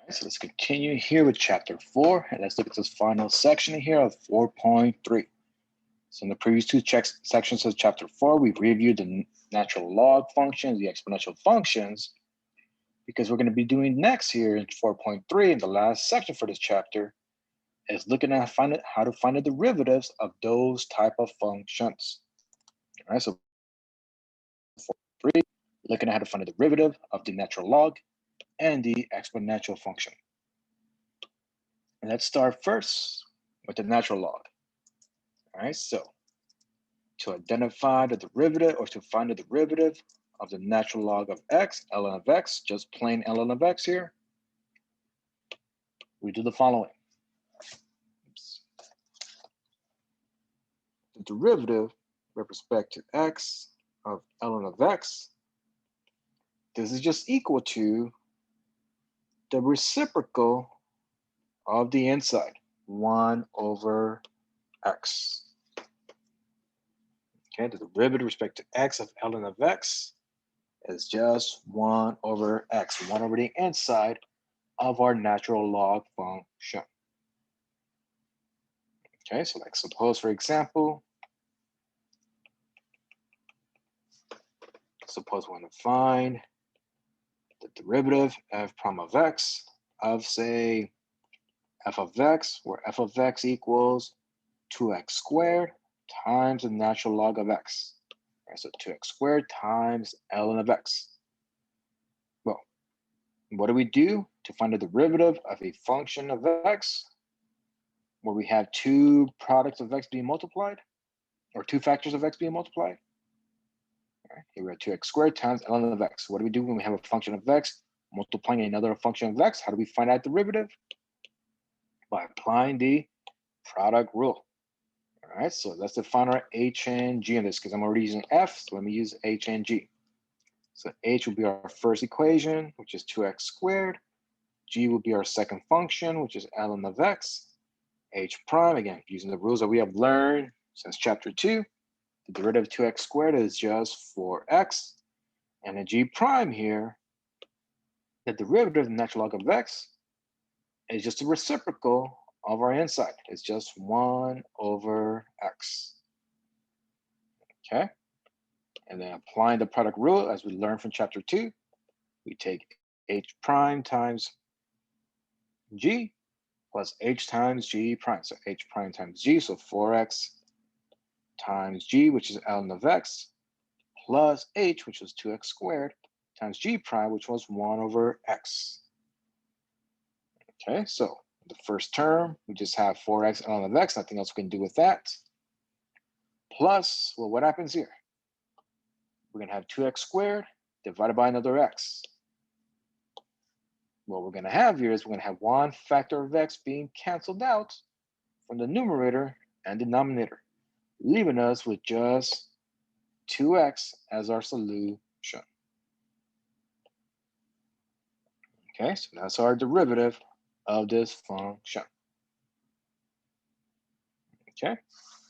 right, so let's continue here with chapter 4, and let's look at this final section here of 4.3. So in the previous two sections of chapter 4, we've reviewed the natural log functions, the exponential functions, because we're going to be doing next here in 4.3, in the last section for this chapter, is looking at how to find the derivatives of those type of functions. All right, so 4.3, looking at how to find the derivative of the natural log and the exponential function. And let's start first with the natural log. All right, so to identify the derivative or to find the derivative of the natural log of x, ln of x, just plain ln of x here, we do the following. Oops. The derivative with respect to x of ln of x, this is just equal to the reciprocal of the inside, 1 over x. Okay, the derivative with respect to x of ln of x is just 1 over x, 1 over the inside of our natural log function. Okay, so like suppose, for example, suppose we want to find the derivative f prime of x of, say, f of x, where f of x equals 2x squared times the natural log of x. All right, so 2x squared times ln of x. Well, what do we do to find the derivative of a function of x where we have two products of x being multiplied, or two factors of x being multiplied? All right, here we have 2x squared times ln of x. What do we do when we have a function of x multiplying another function of x? How do we find that derivative? By applying the product rule. All right, so let's define our h and g in this because I'm already using f, so let me use h and g. So h will be our first equation, which is 2x squared. G will be our second function, which is ln of x. H prime, again, using the rules that we have learned since chapter 2, the derivative of 2x squared is just 4x. And the g prime here, the derivative of the natural log of x is just a reciprocal of our inside. It's just 1 over x. Okay? And then applying the product rule, as we learned from chapter 2, we take h prime times g plus h times g prime. So h prime times g, so 4x times g, which is ln of x, plus h, which was 2x squared, times g prime, which was 1 over x. Okay, so the first term, we just have 4x ln of x, nothing else we can do with that. Plus, well, what happens here? We're going to have 2x squared divided by another x. What we're going to have here is we're going to have one factor of x being canceled out from the numerator and denominator, leaving us with just 2x as our solution. Okay, so that's our derivative of this function. Okay,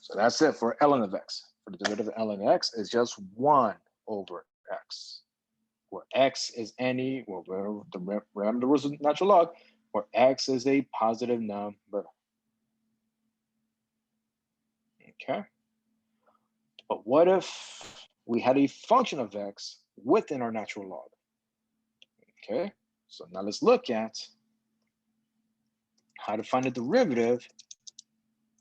so that's it for ln of x. For the derivative of ln of x is just 1 over x, where x is any, well, remember the rules of natural log, where x is a positive number. Okay, but what if we had a function of x within our natural log? Okay, so now let's look at how to find the derivative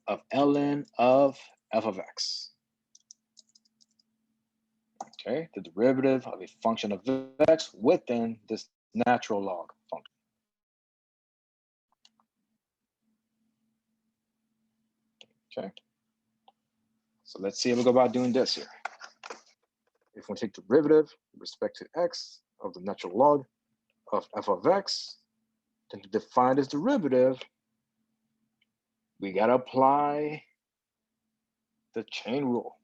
of ln of f of x. Okay, the derivative of a function of x within this natural log function. Okay, so let's see how we go about doing this here. If we take the derivative with respect to x of the natural log of f of x, then to define this derivative, we got to apply the chain rule.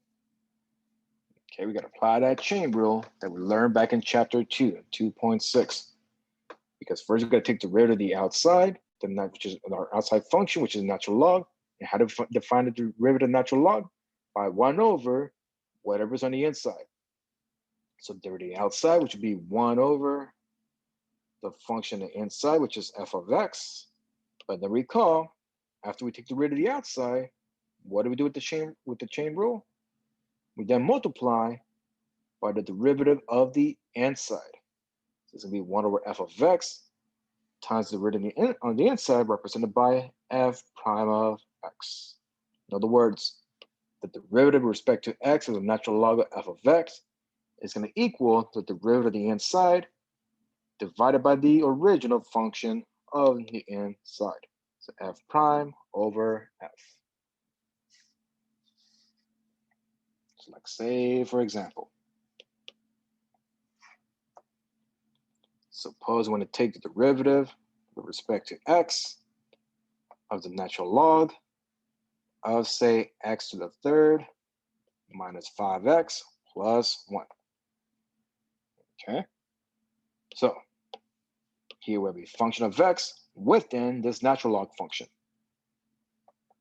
Okay, we got to apply that chain rule that we learned back in chapter 2, 2.6. Because first we got to take the derivative of the outside, which is our outside function, which is natural log. And how to define the derivative of natural log? By 1 over whatever's on the inside. So derivative of the outside, which would be 1 over the function inside, which is f of x. But then recall, after we take the rid of the outside, what do we do with the chain rule? We then multiply by the derivative of the inside. So it's gonna be 1 over f of x times the derivative on the inside represented by f prime of x. In other words, the derivative with respect to x as a natural log of f of x is going to equal the derivative of the inside divided by the original function of the inside. So f prime over f. So like say, for example, suppose we want to take the derivative with respect to x of the natural log of, say, x to the third minus 5x plus 1. Okay, so here will be function of x within this natural log function.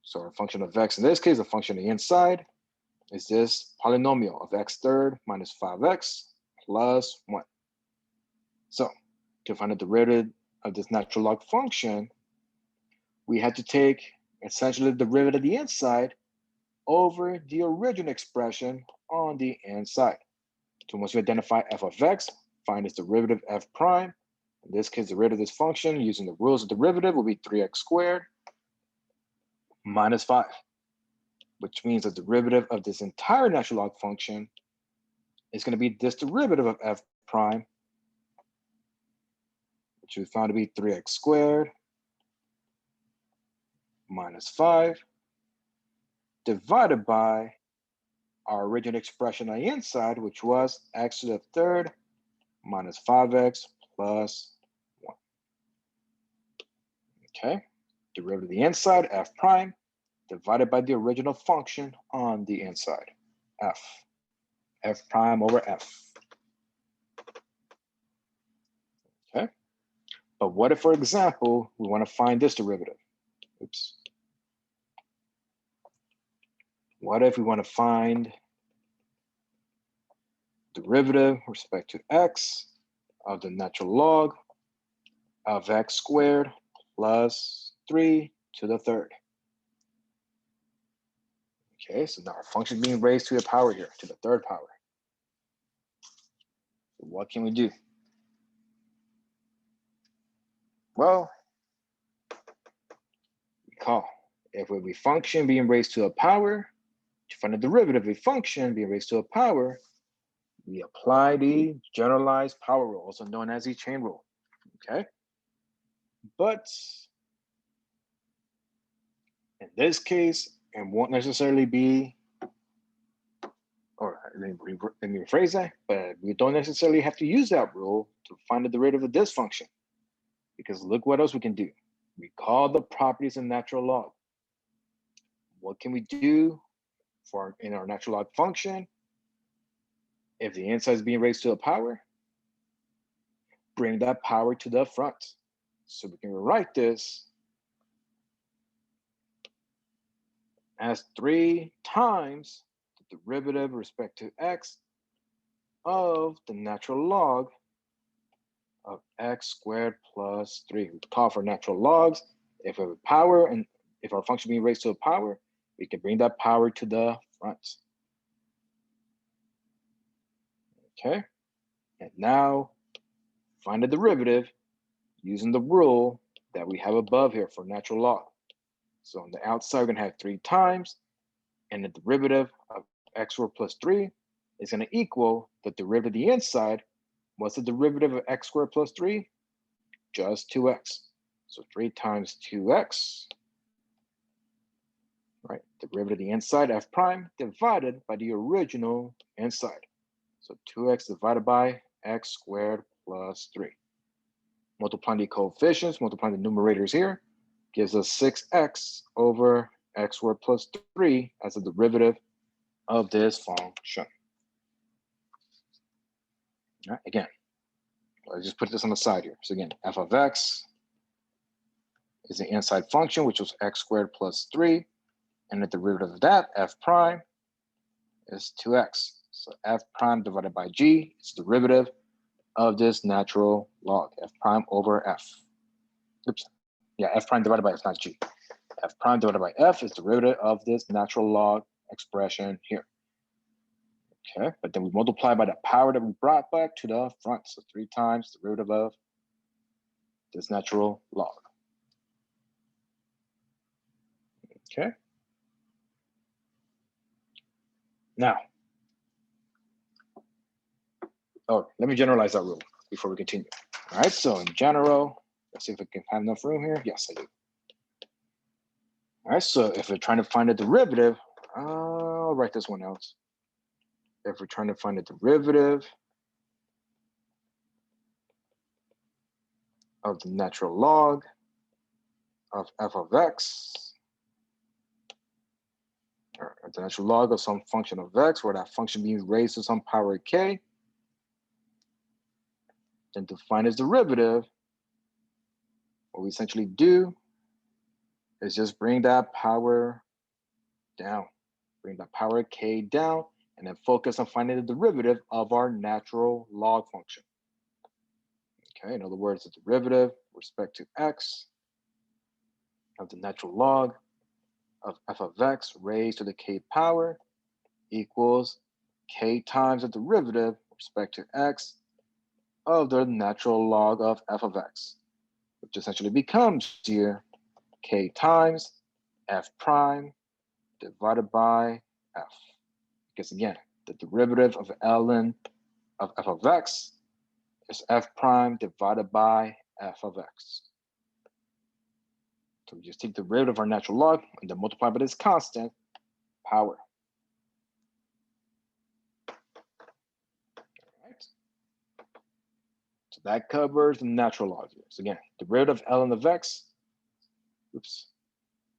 So our function of x in this case, the function of the inside, is this polynomial of x third minus 5x plus 1. So to find the derivative of this natural log function, we had to take essentially the derivative of the inside over the original expression on the inside. So once we identify f of x, find its derivative f prime. In this case, the derivative of this function using the rules of derivative will be 3x squared minus 5, which means the derivative of this entire natural log function is going to be this derivative of f prime, which we found to be 3x squared minus 5 divided by our original expression on the inside, which was x to the third minus 5x plus 1. Okay, derivative of the inside, f prime, divided by the original function on the inside, f prime over f. Okay, but what if, for example, we want to find this derivative? Oops. What if we want to find derivative with respect to x of the natural log of x squared plus 3 to the third? Okay, so now our function is being raised to a power here, to the third power. So what can we do? Well, recall, if we function being raised to a power, to find the derivative of a function being raised to a power, we apply the generalized power rule, also known as the chain rule. Okay, but in this case, it won't necessarily be, or let me rephrase that, but we don't necessarily have to use that rule to find the derivative of this function, because look what else we can do. Recall the properties of natural log. What can we do in our natural log function? If the inside is being raised to a power, bring that power to the front. So we can rewrite this as 3 times the derivative with respect to x of the natural log of x squared plus 3. We call for natural logs. If we have a power and if our function being raised to a power, we can bring that power to the front. Okay, and now find the derivative using the rule that we have above here for natural log. So on the outside, we're going to have 3 times, and the derivative of x squared plus 3 is going to equal the derivative of the inside. What's the derivative of x squared plus 3? Just 2x. So 3 times 2x, right? Derivative of the inside, f prime, divided by the original inside. So 2x divided by x squared plus 3. Multiplying the coefficients, multiplying the numerators here, gives us 6x over x squared plus 3 as a derivative of this function. All right, again, let's just put this on the side here. So again, f of x is the inside function, which was x squared plus 3. And the derivative of that, f prime, is 2x. So f prime divided by g is derivative of this natural log, f prime over f. Oops. Yeah, f prime divided by f, not g. F prime divided by f is the derivative of this natural log expression here. Okay, but then we multiply by the power that we brought back to the front. So 3 times the derivative of this natural log. Okay. Now, let me generalize that rule before we continue. All right, so in general, let's see if we can have enough room here. Yes, I do. All right, so if we're trying to find a derivative, I'll write this one out. If we're trying to find a derivative of the natural log of f of x, or the natural log of some function of x, where that function being raised to some power k, then to find its derivative, what we essentially do is just bring that power down, bring that power k down, and then focus on finding the derivative of our natural log function. Okay, in other words, the derivative with respect to x of the natural log of f of x raised to the k power equals k times the derivative with respect to x of the natural log of f of x, which essentially becomes here k times f prime divided by f. Because again, the derivative of ln of f of x is f prime divided by f of x. So we just take the derivative of our natural log and then multiply by this constant power. All right. So that covers the natural log here. So again, the derivative of ln of x,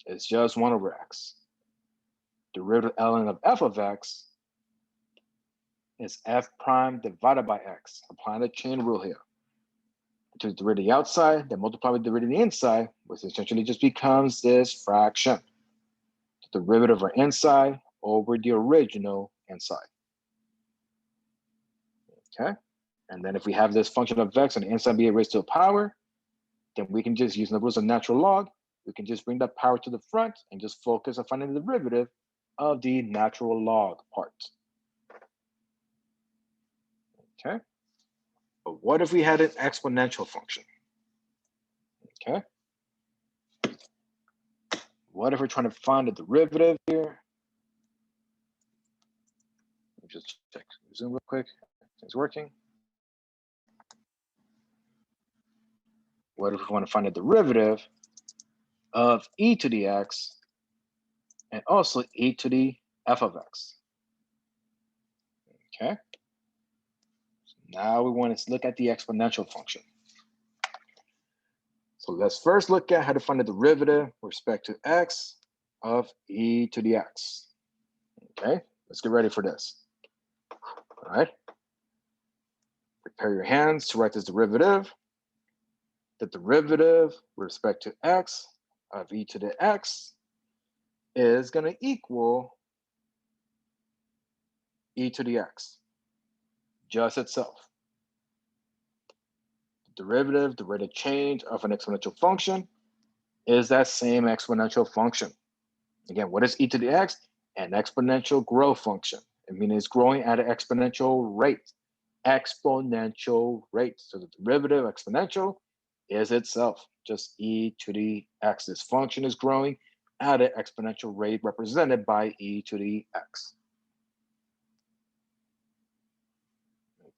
is just 1 over x. Derivative of ln of f of x is f prime divided by x. Applying the chain rule here. To the derivative of the outside, then multiply with the derivative of the inside, which essentially just becomes this fraction. The derivative of our inside over the original inside. Okay, and then if we have this function of x and the inside be raised to a power, then we can just use the rules of natural log. We can just bring that power to the front and just focus on finding the derivative of the natural log part. Okay, but what if we had an exponential function? Okay, what if we're trying to find a derivative here? Let me just check Zoom real quick. It's working. What if we want to find a derivative of e to the x and also e to the f of x? Okay. So now we want to look at the exponential function. So let's first look at how to find the derivative with respect to x of e to the x. Okay, let's get ready for this. All right. Prepare your hands to write this derivative. The derivative with respect to x of e to the x is going to equal e to the x, just itself. The derivative, the rate of change of an exponential function is that same exponential function. Again, what is e to the x? An exponential growth function. It means it's growing at an exponential rate. Exponential rate. So the derivative exponential is itself just e to the x. This function is growing at an exponential rate represented by e to the x.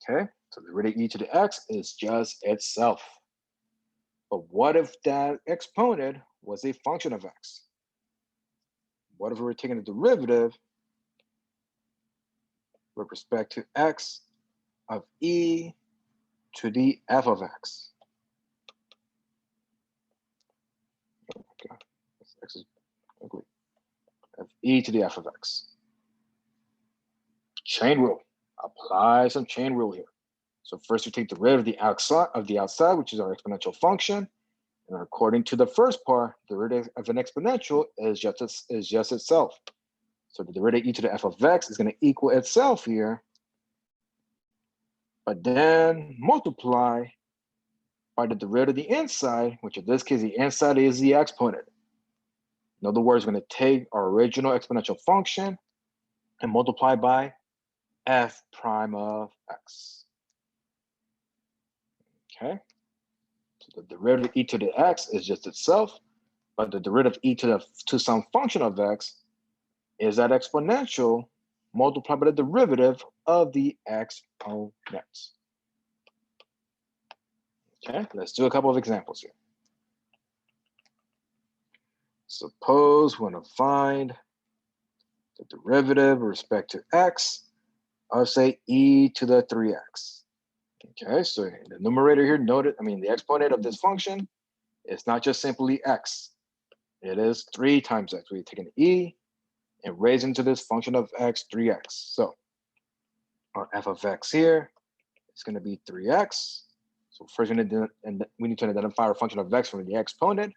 Okay, so the rate of e to the x is just itself. But what if that exponent was a function of x? What if we were taking the derivative with respect to x of e to the f of x? Okay, x is ugly. Of e to the f of x. Chain rule. Apply some chain rule here. So first we take the derivative of the outside, which is our exponential function. And according to the first part, the derivative of an exponential is just itself. So the derivative of e to the f of x is going to equal itself here but then multiply by the derivative of the inside, which in this case, the inside is the exponent. In other words, we're going to take our original exponential function and multiply by f prime of x. Okay, so the derivative of e to the x is just itself, but the derivative of e to some function of x is that exponential multiplied by the derivative of the exponent. Okay, let's do a couple of examples here. Suppose we want to find the derivative with respect to x of, say, e to the 3x. Okay, so in the numerator here, noted, the exponent of this function is not just simply x. It is 3 times x. We're taking e and raising to this function of x, 3x. So our f of x here is going to be 3x. So first we need to identify our function of x from the exponent,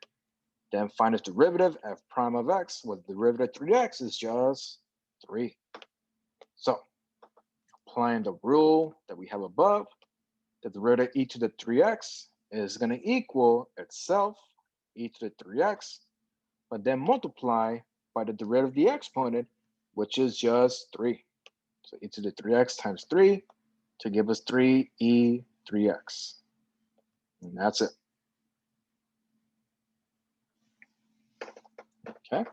then find its derivative, f prime of x, with the derivative of 3x is just 3. So applying the rule that we have above, the derivative e to the 3x is going to equal itself, e to the 3x, but then multiply by the derivative of the exponent, which is just 3. So e to the 3x times 3 to give us 3e 3x. And that's it. Okay.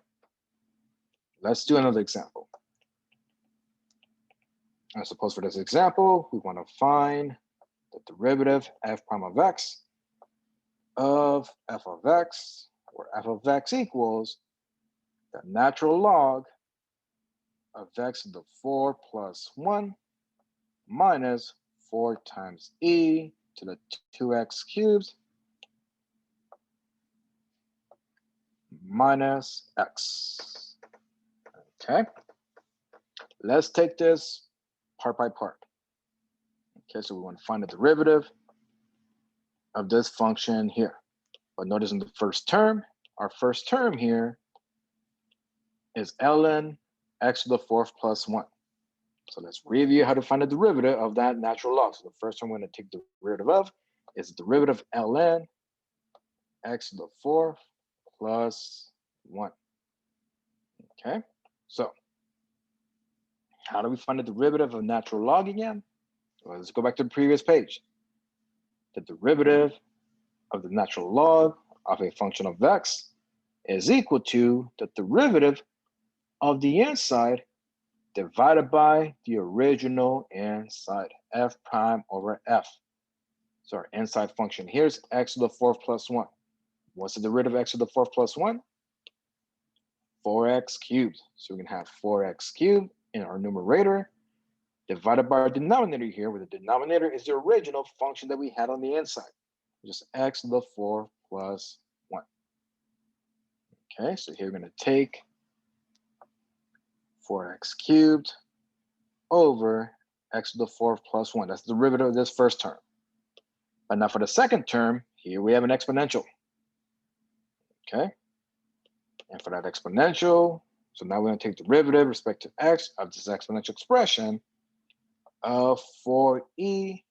Let's do another example. I suppose for this example, we want to find the derivative f prime of x of f of x, where f of x equals the natural log of x to the 4 plus 1 minus 4 times e to the 2x cubed minus x. Okay, let's take this part by part. Okay, so we want to find the derivative of this function here. But notice in the first term, our first term here is ln x to the 4th plus 1. So let's review how to find the derivative of that natural log. So the first term we're going to take the derivative of is the derivative of ln x to the 4th plus 1. Okay, so how do we find the derivative of natural log again? Well, let's go back to the previous page. The derivative of the natural log of a function of x is equal to the derivative of the inside divided by the original inside, f prime over f. So our inside function here is x to the 4th plus 1. What's the derivative of x to the 4th plus 1? 4x cubed. So we can have 4x cubed in our numerator divided by our denominator here, where the denominator is the original function that we had on the inside, which is x to the 4 plus 1. Okay, so here we're going to take 4x cubed over x to the 4th plus 1. That's the derivative of this first term. But now for the second term, here we have an exponential. Okay, and for that exponential, so now we're going to take the derivative with respect to x of this exponential expression of 4e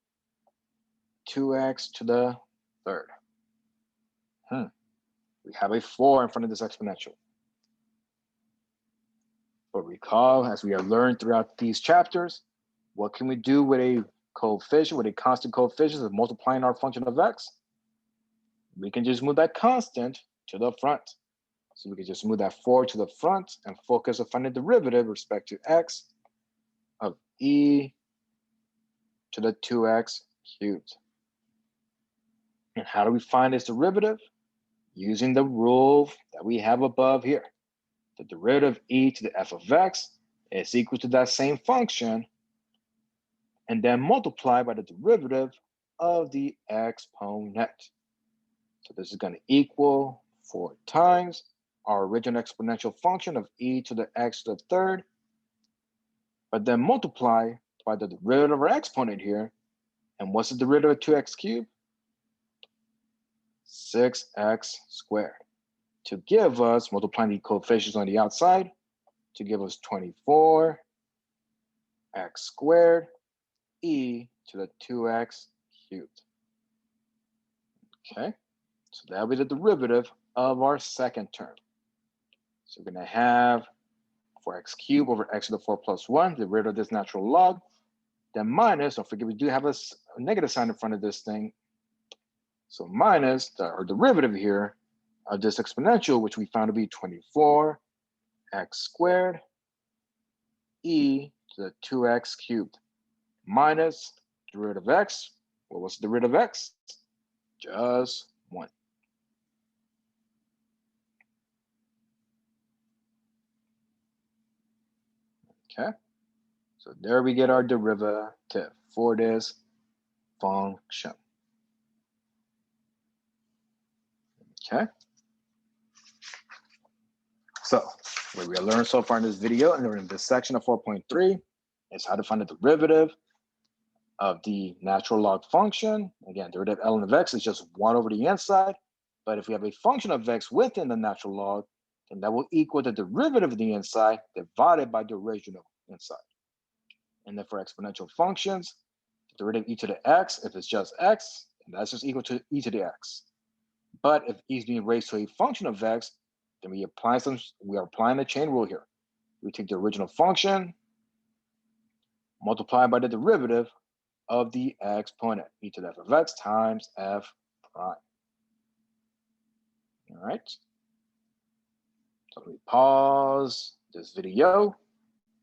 2x to the 3rd. We have a 4 in front of this exponential. But recall, as we have learned throughout these chapters, what can we do with a coefficient, with a constant coefficient of multiplying our function of x? We can just move that constant to the front. So we can just move that 4 to the front and focus on finding the derivative with respect to x of e to the 2x cubed. And how do we find this derivative? Using the rule that we have above here. The derivative of e to the f of x is equal to that same function, and then multiply by the derivative of the exponent. So this is going to equal 4 times our original exponential function of e to the x to the 3rd, but then multiply by the derivative of our exponent here. And what's the derivative of 2x cubed? 6x squared. To give us, multiplying the coefficients on the outside, to give us 24x squared e to the 2x cubed. Okay, so that'll be the derivative of our second term. So we're going to have 4x cubed over x to the 4 plus 1, the derivative of this natural log. Then minus, don't forget we do have a negative sign in front of this thing. So minus our derivative here of this exponential, which we found to be 24x squared e to the 2x cubed minus derivative of x. What was the derivative of x? Just 1. Okay, so there we get our derivative for this function. Okay, so what we learned so far in this video and in this section of 4.3 is how to find the derivative of the natural log function. Again, derivative ln of x is just 1 over the inside, but if we have a function of x within the natural log, then that will equal the derivative of the inside divided by the original inside. And then for exponential functions, the derivative e to the x, if it's just x, and that's just equal to e to the x. But if e is being raised to a function of x, then we are applying the chain rule here. We take the original function, multiply by the derivative of the exponent, e to the f of x times f prime. All right. So let me pause this video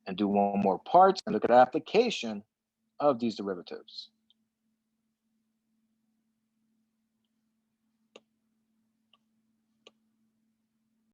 and do one more part and look at the application of these derivatives.